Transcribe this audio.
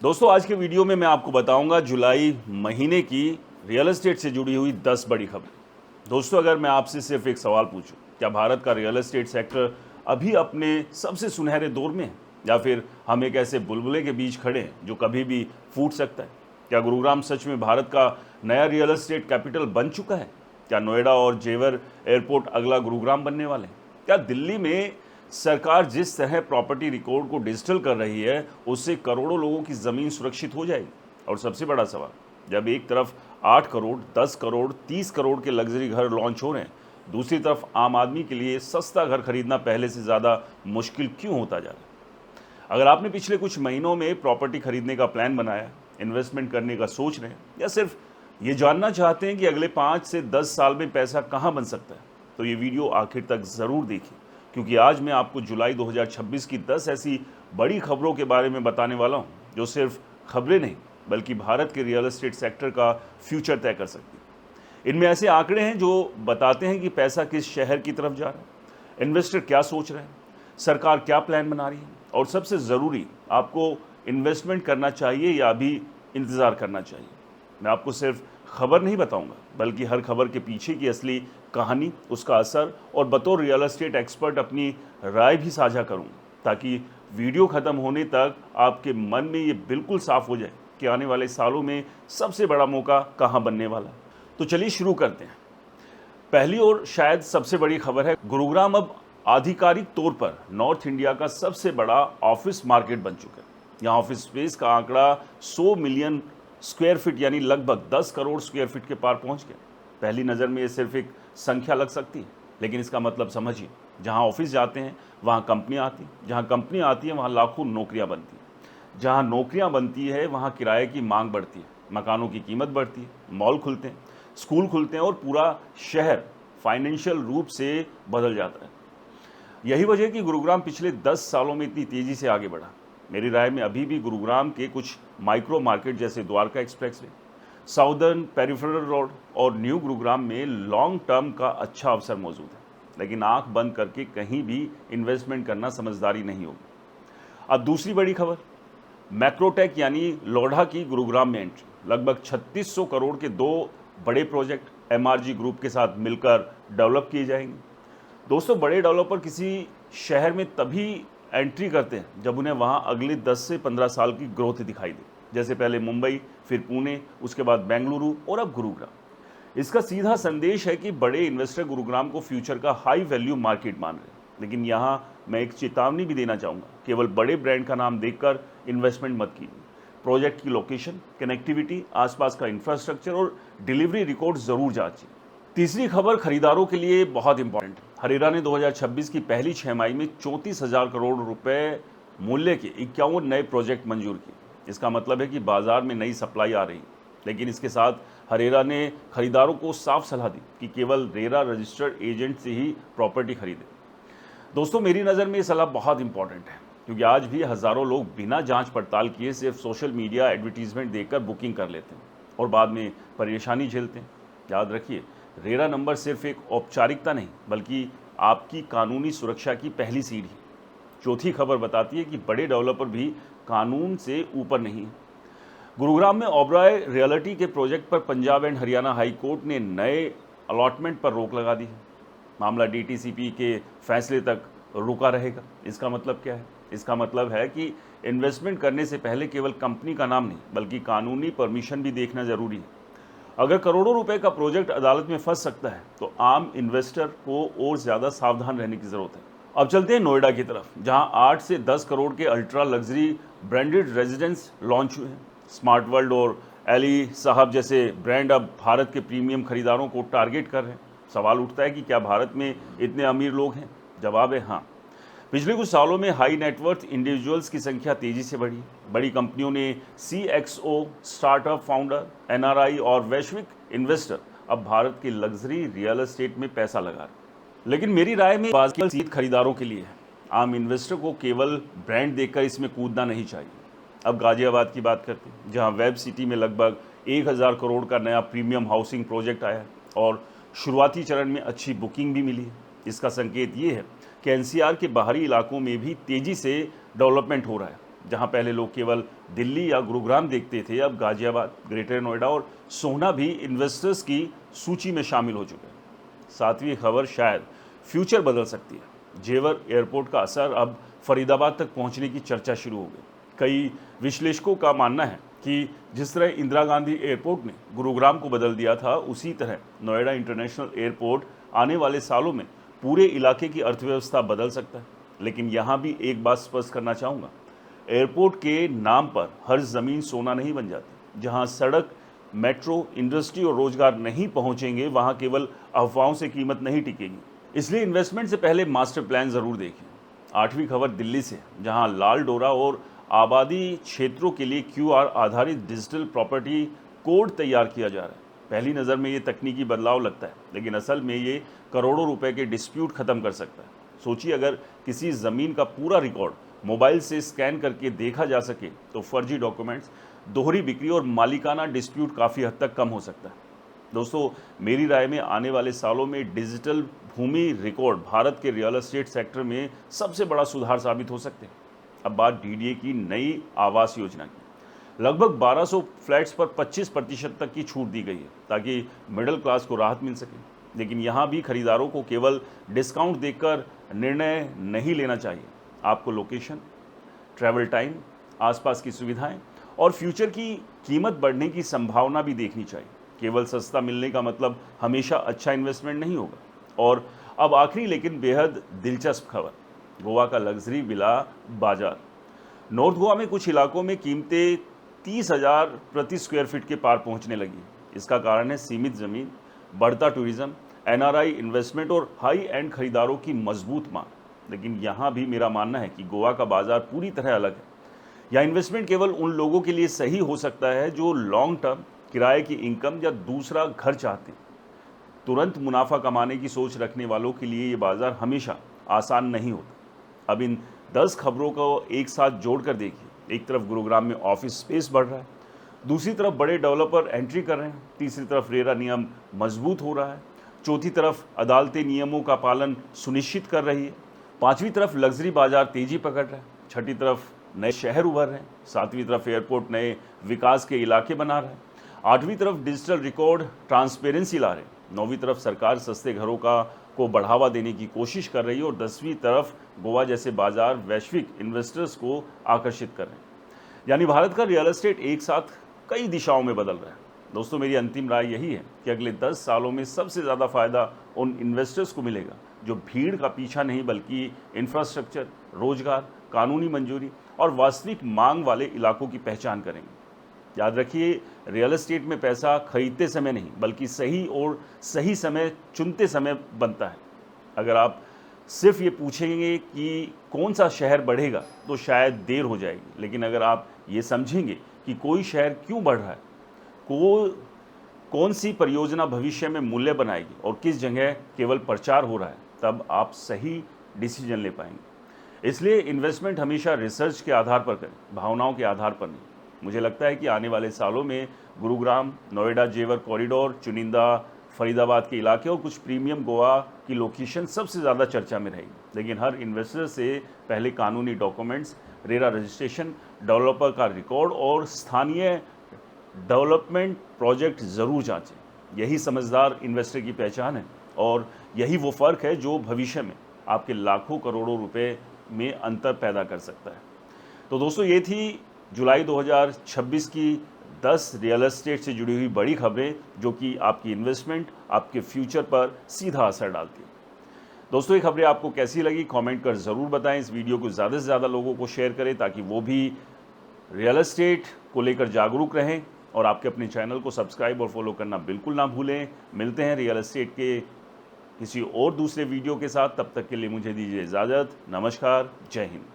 दोस्तों, आज के वीडियो में मैं आपको बताऊंगा जुलाई महीने की रियल एस्टेट से जुड़ी हुई 10 बड़ी खबरें। दोस्तों, अगर मैं आपसे सिर्फ एक सवाल पूछूं, क्या भारत का रियल एस्टेट सेक्टर अभी अपने सबसे सुनहरे दौर में है, या फिर हम एक ऐसे बुलबुले के बीच खड़े हैं जो कभी भी फूट सकता है? क्या गुरुग्राम सच में भारत का नया रियल एस्टेट कैपिटल बन चुका है? क्या नोएडा और जेवर एयरपोर्ट अगला गुरुग्राम बनने वाले हैं? क्या दिल्ली में सरकार जिस तरह प्रॉपर्टी रिकॉर्ड को डिजिटल कर रही है, उससे करोड़ों लोगों की ज़मीन सुरक्षित हो जाएगी? और सबसे बड़ा सवाल, जब एक तरफ 8 करोड़, 10 करोड़, 30 करोड़ के लग्जरी घर लॉन्च हो रहे हैं, दूसरी तरफ आम आदमी के लिए सस्ता घर खरीदना पहले से ज़्यादा मुश्किल क्यों होता जा रहा है? अगर आपने पिछले कुछ महीनों में प्रॉपर्टी खरीदने का प्लान बनाया, इन्वेस्टमेंट करने का सोच रहे हैं, या सिर्फ ये जानना चाहते हैं कि अगले 5 से 10 साल में पैसा कहाँ बन सकता है, तो ये वीडियो आखिर तक ज़रूर देखिए, क्योंकि आज मैं आपको जुलाई 2026 की 10 ऐसी बड़ी खबरों के बारे में बताने वाला हूँ जो सिर्फ खबरें नहीं, बल्कि भारत के रियल एस्टेट सेक्टर का फ्यूचर तय कर सकती है। इनमें ऐसे आंकड़े हैं जो बताते हैं कि पैसा किस शहर की तरफ जा रहा है, इन्वेस्टर क्या सोच रहे हैं, सरकार क्या प्लान बना रही है, और सबसे ज़रूरी, आपको इन्वेस्टमेंट करना चाहिए या अभी इंतज़ार करना चाहिए। मैं आपको सिर्फ खबर नहीं बताऊंगा, बल्कि हर खबर के पीछे की असली कहानी, उसका असर, और बतौर रियल एस्टेट एक्सपर्ट अपनी राय भी साझा करूंगा, ताकि वीडियो ख़त्म होने तक आपके मन में ये बिल्कुल साफ हो जाए कि आने वाले सालों में सबसे बड़ा मौका कहाँ बनने वाला है। तो चलिए शुरू करते हैं। पहली और शायद सबसे बड़ी खबर है, गुरुग्राम अब आधिकारिक तौर पर नॉर्थ इंडिया का सबसे बड़ा ऑफिस मार्केट बन चुका है। यहाँ ऑफिस स्पेस का आंकड़ा 100 मिलियन स्क्वायर फीट यानी लगभग 10 करोड़ स्क्वायर फीट के पार पहुँच गया। पहली नज़र में ये सिर्फ एक संख्या लग सकती है, लेकिन इसका मतलब समझिए, जहाँ ऑफिस जाते हैं वहाँ कंपनियाँ आती हैं, जहाँ कंपनियाँ आती हैं वहाँ लाखों नौकरियाँ बनती हैं, जहाँ नौकरियाँ बनती है वहाँ किराए की मांग बढ़ती है, मकानों की कीमत बढ़ती है, मॉल खुलते हैं, स्कूल खुलते हैं, और पूरा शहर फाइनेंशियल रूप से बदल जाता है। यही वजह है कि गुरुग्राम पिछले 10 सालों में इतनी तेज़ी से आगे बढ़ा। मेरी राय में अभी भी गुरुग्राम के कुछ माइक्रो मार्केट जैसे Dwarka expressway, southern peripheral road और न्यू गुरुग्राम में लॉन्ग टर्म का अच्छा अवसर मौजूद है, लेकिन आंख बंद करके कहीं भी इन्वेस्टमेंट करना समझदारी नहीं होगी। अब दूसरी बड़ी खबर, मैक्रोटेक यानी लोढ़ा की गुरुग्राम में एंट्री। लगभग 3600 करोड़ के 2 बड़े प्रोजेक्ट एमआरजी ग्रुप के साथ मिलकर डेवलप किए जाएंगे। दोस्तों, बड़े डेवलपर किसी शहर में तभी एंट्री करते हैं जब उन्हें वहां अगले 10 से 15 साल की ग्रोथ दिखाई दे, जैसे पहले मुंबई, फिर पुणे, उसके बाद बेंगलुरु और अब गुरुग्राम। इसका सीधा संदेश है कि बड़े इन्वेस्टर गुरुग्राम को फ्यूचर का हाई वैल्यू मार्केट मान रहे हैं। लेकिन यहाँ मैं एक चेतावनी भी देना चाहूँगा, केवल बड़े ब्रांड का नाम देखकर इन्वेस्टमेंट मत कीजिए। प्रोजेक्ट की लोकेशन, कनेक्टिविटी, आसपास का इंफ्रास्ट्रक्चर और डिलीवरी रिकॉर्ड ज़रूर जांचिए। तीसरी खबर खरीदारों के लिए बहुत इंपॉर्टेंट है। हरेरा ने 2026 की पहली 6 माही में 34,000 करोड़ रुपए मूल्य के 51 नए प्रोजेक्ट मंजूर किए। इसका मतलब है कि बाजार में नई सप्लाई आ रही है, लेकिन इसके साथ हरेरा ने खरीदारों को साफ सलाह दी कि केवल रेरा रजिस्टर्ड एजेंट से ही प्रॉपर्टी खरीदें। दोस्तों, मेरी नज़र में ये सलाह बहुत इंपॉर्टेंट है, क्योंकि आज भी हज़ारों लोग बिना जांच पड़ताल किए सिर्फ सोशल मीडिया एडवर्टीजमेंट देकर बुकिंग कर लेते हैं और बाद में परेशानी झेलते हैं। याद रखिए, रेरा नंबर सिर्फ एक औपचारिकता नहीं, बल्कि आपकी कानूनी सुरक्षा की पहली सीढ़ी। चौथी खबर बताती है कि बड़े डेवलपर भी कानून से ऊपर नहीं है। गुरुग्राम में ओबराय रियल्टी के प्रोजेक्ट पर Punjab and Haryana high court ने नए अलॉटमेंट पर रोक लगा दी है। मामला डीटीसीपी के फैसले तक रुका रहेगा। इसका मतलब क्या है? इसका मतलब है कि इन्वेस्टमेंट करने से पहले केवल कंपनी का नाम नहीं, बल्कि कानूनी परमिशन भी देखना जरूरी है। अगर करोड़ों रुपए का प्रोजेक्ट अदालत में फंस सकता है, तो आम इन्वेस्टर को और ज़्यादा सावधान रहने की ज़रूरत है। अब चलते हैं नोएडा की तरफ, जहां 8 से 10 करोड़ के ultra luxury branded residence launch हुए हैं। स्मार्ट वर्ल्ड और एली साहब जैसे ब्रांड अब भारत के प्रीमियम खरीदारों को टारगेट कर रहे हैं। सवाल उठता है कि क्या भारत में इतने अमीर लोग हैं? जवाब है हाँ। पिछले कुछ सालों में हाई नेटवर्थ इंडिविजुअल्स की संख्या तेजी से बढ़ी। बड़ी कंपनियों ने सीएक्सओ, स्टार्टअप फाउंडर, एनआरआई और वैश्विक इन्वेस्टर अब भारत के लग्जरी रियल एस्टेट में पैसा लगा रहे। लेकिन मेरी राय में बात केवल सीध खरीदारों के लिए है। आम इन्वेस्टर को केवल ब्रांड देखकर इसमें कूदना नहीं चाहिए। अब गाजियाबाद की बात करते हैं, जहां वेब सिटी में लगभग 1000 करोड़ का नया प्रीमियम हाउसिंग प्रोजेक्ट आया है और शुरुआती चरण में अच्छी बुकिंग भी मिली है। इसका संकेत ये है कि एनसीआर के बाहरी इलाकों में भी तेज़ी से डेवलपमेंट हो रहा है। जहां पहले लोग केवल दिल्ली या गुरुग्राम देखते थे, अब गाजियाबाद, ग्रेटर नोएडा और सोहना भी इन्वेस्टर्स की सूची में शामिल हो चुके हैं। सातवीं खबर शायद फ्यूचर बदल सकती है। जेवर एयरपोर्ट का असर अब फरीदाबाद तक पहुंचने की चर्चा शुरू हो गई। कई विश्लेषकों का मानना है कि जिस तरह इंदिरा गांधी एयरपोर्ट ने गुरुग्राम को बदल दिया था, उसी तरह नोएडा इंटरनेशनल एयरपोर्ट आने वाले सालों में पूरे इलाके की अर्थव्यवस्था बदल सकता है। लेकिन यहाँ भी एक बात स्पष्ट करना चाहूँगा, एयरपोर्ट के नाम पर हर ज़मीन सोना नहीं बन जाती। जहाँ सड़क, मेट्रो, इंडस्ट्री और रोजगार नहीं पहुँचेंगे, वहाँ केवल अफवाहों से कीमत नहीं टिकेगी। इसलिए इन्वेस्टमेंट से पहले मास्टर प्लान ज़रूर देखें। आठवीं खबर दिल्ली से, जहाँ लाल डोरा और आबादी क्षेत्रों के लिए QR आधारित डिजिटल प्रॉपर्टी कोड तैयार किया जा रहा है। पहली नज़र में ये तकनीकी बदलाव लगता है, लेकिन असल में ये करोड़ों रुपए के डिस्प्यूट ख़त्म कर सकता है। सोचिए, अगर किसी ज़मीन का पूरा रिकॉर्ड मोबाइल से स्कैन करके देखा जा सके तो फर्जी डॉक्यूमेंट्स, दोहरी बिक्री और मालिकाना डिस्प्यूट काफ़ी हद तक कम हो सकता है। दोस्तों, मेरी राय में आने वाले सालों में डिजिटल भूमि रिकॉर्ड भारत के रियल एस्टेट सेक्टर में सबसे बड़ा सुधार साबित हो सकते हैं। अब बात DDA की नई आवास योजना की। लगभग 1200 फ्लैट्स पर 25% तक की छूट दी गई है, ताकि मिडिल क्लास को राहत मिल सके। लेकिन यहाँ भी खरीदारों को केवल डिस्काउंट देखकर निर्णय नहीं लेना चाहिए। आपको लोकेशन, ट्रैवल टाइम, आसपास की सुविधाएं और फ्यूचर की कीमत बढ़ने की संभावना भी देखनी चाहिए। केवल सस्ता मिलने का मतलब हमेशा अच्छा इन्वेस्टमेंट नहीं होगा। और अब आखिरी लेकिन बेहद दिलचस्प खबर, गोवा का लग्जरी विला बाजार। नॉर्थ गोवा में कुछ इलाकों में कीमतें 30,000 प्रति स्क्वायर फीट के पार पहुंचने लगी। इसका कारण है सीमित ज़मीन, बढ़ता टूरिज्म, NRI इन्वेस्टमेंट और हाई एंड खरीदारों की मजबूत मांग। लेकिन यहाँ भी मेरा मानना है कि गोवा का बाजार पूरी तरह अलग है। यह इन्वेस्टमेंट केवल उन लोगों के लिए सही हो सकता है जो लॉन्ग टर्म किराए की इनकम या दूसरा घर चाहते हैं। तुरंत मुनाफा कमाने की सोच रखने वालों के लिए ये बाजार हमेशा आसान नहीं होता। अब इन 10 खबरों को एक साथ जोड़कर देखिए। एक तरफ गुरुग्राम में ऑफिस स्पेस बढ़ रहा है, दूसरी तरफ बड़े डेवलपर एंट्री कर रहे हैं, तीसरी तरफ रेरा नियम मजबूत हो रहा है, चौथी तरफ अदालतें नियमों का पालन सुनिश्चित कर रही है, पांचवीं तरफ लग्जरी बाजार तेजी पकड़ रहा है, छठी तरफ नए शहर उभर रहे हैं, सातवीं तरफ एयरपोर्ट नए विकास के इलाके बना रहा है, आठवीं तरफ डिजिटल रिकॉर्ड ट्रांसपेरेंसी ला रहे हैं, नौवीं तरफ सरकार सस्ते घरों को बढ़ावा देने की कोशिश कर रही है और 10वीं तरफ गोवा जैसे बाजार वैश्विक इन्वेस्टर्स को आकर्षित कर रहे हैं। यानी भारत का रियल एस्टेट एक साथ कई दिशाओं में बदल रहा है। दोस्तों, मेरी अंतिम राय यही है कि अगले 10 सालों में सबसे ज़्यादा फायदा उन इन्वेस्टर्स को मिलेगा जो भीड़ का पीछा नहीं बल्कि इंफ्रास्ट्रक्चर, रोजगार, कानूनी मंजूरी और वास्तविक मांग वाले इलाकों की पहचान करेंगे। याद रखिए, रियल एस्टेट में पैसा खरीदते समय नहीं बल्कि सही और सही समय चुनते समय बनता है। अगर आप सिर्फ ये पूछेंगे कि कौन सा शहर बढ़ेगा तो शायद देर हो जाएगी, लेकिन अगर आप ये समझेंगे कि कोई शहर क्यों बढ़ रहा है, कौन सी परियोजना भविष्य में मूल्य बनाएगी और किस जगह केवल प्रचार हो रहा है, तब आप सही डिसीजन ले पाएंगे। इसलिए इन्वेस्टमेंट हमेशा रिसर्च के आधार पर करें, भावनाओं के आधार पर नहीं। मुझे लगता है कि आने वाले सालों में गुरुग्राम, नोएडा जेवर कॉरिडोर, चुनिंदा फरीदाबाद के इलाके और कुछ प्रीमियम गोवा की लोकेशन सबसे ज़्यादा चर्चा में रहेगी। लेकिन हर इन्वेस्टर से पहले कानूनी डॉक्यूमेंट्स, रेरा रजिस्ट्रेशन, डेवलपर का रिकॉर्ड और स्थानीय डेवलपमेंट प्रोजेक्ट ज़रूर जांचें। यही समझदार इन्वेस्टर की पहचान है और यही वो फ़र्क है जो भविष्य में आपके लाखों करोड़ों रुपए में अंतर पैदा कर सकता है। तो दोस्तों, ये थी जुलाई 2026 की 10 रियल एस्टेट से जुड़ी हुई बड़ी खबरें जो कि आपकी इन्वेस्टमेंट, आपके फ्यूचर पर सीधा असर डालती है। दोस्तों, ये खबरें आपको कैसी लगी कमेंट कर ज़रूर बताएं। इस वीडियो को ज़्यादा से ज़्यादा लोगों को शेयर करें ताकि वो भी रियल एस्टेट को लेकर जागरूक रहें। और आपके अपने चैनल को सब्सक्राइब और फॉलो करना बिल्कुल ना भूलें। मिलते हैं रियल एस्टेट के किसी और दूसरे वीडियो के साथ। तब तक के लिए मुझे दीजिए इजाज़त। नमस्कार, जय हिंद।